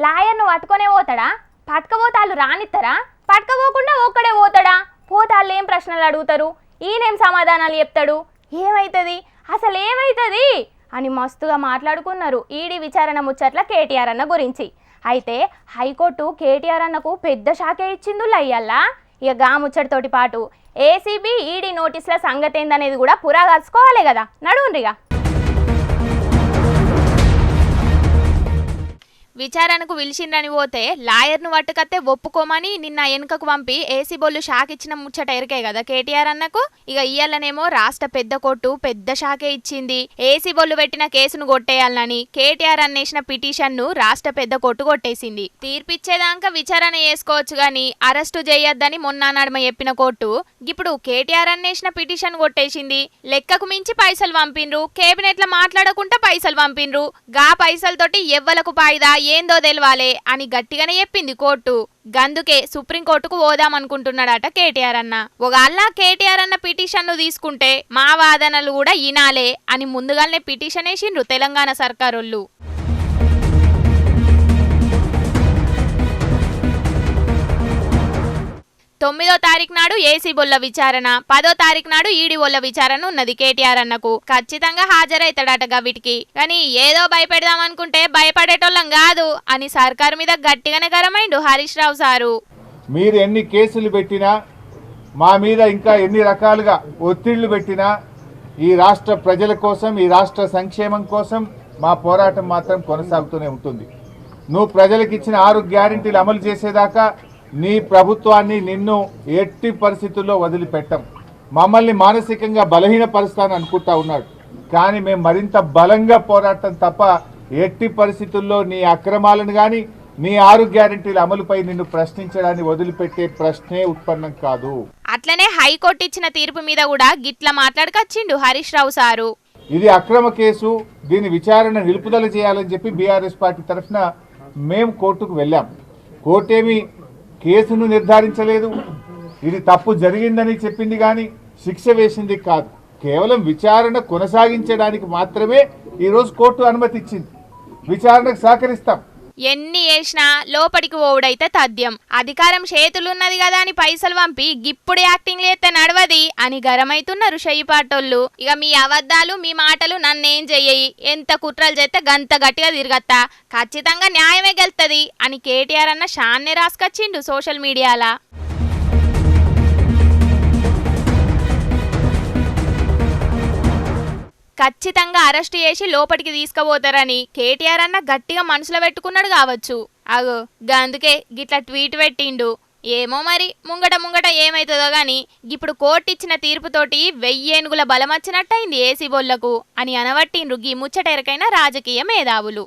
లాయర్ను పట్టుకొనే పోతాడా? పట్టుకపోతాళ్ళు రానిస్తారా? పట్టుకపోకుండా ఒక్కడే పోతాడా? పోతాళ్ళు ఏం ప్రశ్నలు అడుగుతారు? ఈయనేం సమాధానాలు చెప్తాడు? ఏమైతుంది అసలు ఏమైతుంది అని మస్తుగా మాట్లాడుకున్నారు ఈడీ విచారణ ముచ్చట్ల కేటీఆర్ అన్న గురించి. అయితే హైకోర్టు కేటీఆర్ అన్నకు పెద్ద షాకే ఇచ్చింది లయ్యల్లా. ఇక గా ముచ్చటితోటి పాటు ఏసీబీ ఈడీ నోటీసుల సంగతి ఏందనేది కూడా పురాగలుసుకోవాలి కదా. నడువుండ్రిగా. విచారణకు పిలిచిండ్రని పోతే లాయర్ను పట్టుకత్తే ఒప్పుకోమని నిన్న వెనుకకు పంపి ఏసీ బొల్లు షాక్ ఇచ్చిన ముచ్చట ఎరికే కదా కేటీఆర్ అన్నకు. ఇక ఇయ్యాలనేమో రాష్ట్ర పెద్ద కోర్టు పెద్ద షాకే ఇచ్చింది. ఏసీ బొల్లు పెట్టిన కేసును కొట్టేయాలని కేటీఆర్ అన్నేసిన పిటిషన్ను రాష్ట్ర పెద్ద కోర్టు కొట్టేసింది. తీర్పిచ్చేదాకా విచారణ చేసుకోవచ్చు గాని అరెస్టు చేయొద్దని మొన్న నడుమ చెప్పిన కోర్టు ఇప్పుడు కేటీఆర్ అన్నేసిన పిటిషన్ కొట్టేసింది. లెక్కకు మించి పైసలు పంపిండ్రు, కేబినెట్ల మాట్లాడకుండా పైసలు పంపిండ్రు, గా పైసలతోటి ఎవ్వలకు పాయిదా ఏందో తెలవాలే అని గట్టిగానే చెప్పింది కోర్టు. గందుకే సుప్రీంకోర్టుకు పోదామనుకుంటున్నాడట కేటీఆర్ అన్న. ఒకళ్ళ కేటీఆర్ అన్న పిటిషన్ ను తీసుకుంటే మా వాదనలు కూడా ఇనాలే అని ముందుగానే పిటిషన్ వేసిండ్రు తెలంగాణ సర్కారోళ్ళు. 9వ తారీఖు నాడు ఏసీ బొల్ల విచారణ, 10వ తారీఖు నాడు ఈడీ బొల్ల విచారణ ఉన్నది కేటీఆర్ అన్నకు. ఖచ్చితంగా హాజరైతాడట గవిటికి. కానీ ఏదో భయపెడదామనుకుంటే భయపడేటోళ్ళం కాదు అని సర్కారు మీద గట్టిగానే గరమైండు హరీష్ రావు సారు. మీరు ఎన్ని కేసులు పెట్టినా, మా మీద ఇంకా ఎన్ని రకాలుగా ఒత్తిళ్లు పెట్టినా, ఈ రాష్ట్ర ప్రజల కోసం, ఈ రాష్ట్ర సంక్షేమం కోసం మా పోరాటం మాత్రం కొనసాగుతూనే ఉంటుంది. నువ్వు ప్రజలకు ఇచ్చిన 6 గ్యారెంటీలు అమలు చేసేదాకా నీ ప్రభుత్వాన్ని నిన్ను ఎట్టి పరిస్థితుల్లో వదిలిపెట్టం. మమ్మల్ని మానసికంగా బలహీనపరుస్తానని అనుకుంటా ఉన్నాడు. కానీ మేము మరింత బలంగా పోరాటం తప్ప ఎట్టి పరిస్థితుల్లో నీ అక్రమాలను కానీ నీ 6 గ్యారెంటీల అమలుపై నిన్ను ప్రశ్నించడాన్ని వదిలిపెట్టే ప్రశ్నే ఉత్పన్నం కాదు. అట్లనే హైకోర్టు ఇచ్చిన తీర్పు మీద కూడా గిట్ల మాట్లాడకొచ్చిండు హరీష్ రావు సారు. ఇది అక్రమ కేసు, దీని విచారణ నిలుపుదల చేయాలని చెప్పి బీఆర్ఎస్ పార్టీ తరఫున మేము కోర్టుకు వెళ్ళాం. కోర్టేమి కేసును నిర్ధారించలేదు, ఇది తప్పు జరిగిందని చెప్పింది కానీ శిక్ష వేసింది కాదు. కేవలం విచారణ కొనసాగించడానికి మాత్రమే ఈరోజు కోర్టు అనుమతి ఇచ్చింది. విచారణకు సహకరిస్తాం. ఎన్ని చేసినా లోపలికి పోవుడైతే తథ్యం. అధికారం చేతులున్నది కదా అని పైసలు పంపి గిప్పుడు యాక్టింగ్ లేతే నడవది అని గరమైతున్నారు షయ్యపాటోళ్ళు. ఇక మీ అబద్ధాలు మీ మాటలు నన్నేం చెయ్యి, ఎంత కుట్రలు చేస్తే గంత గట్టిగా తిరగత్తా, ఖచ్చితంగా న్యాయమే గెలుతుంది అని కేటీఆర్ అన్న షాన్నే రాసుకొచ్చిండు సోషల్ మీడియాలా. ఖచ్చితంగా అరెస్ట్ చేసి లోపలికి తీసుకుపోతారని కేటీఆర్ అన్న గట్టిగా మనసులో పెట్టుకున్నాడు కావచ్చు. అగో గందుకే గిట్లా ట్వీట్ పెట్టిండు. ఏమో మరి ముంగట ఏమైతుందో గాని ఇప్పుడు కోర్టు ఇచ్చిన తీర్పుతోటి 1000 ఏనుగుల బలం వచ్చినట్టయింది ఏసీ బొల్లకు అని అనబట్టిండ్రు గీ ముచ్చటెరకైన రాజకీయ మేధావులు.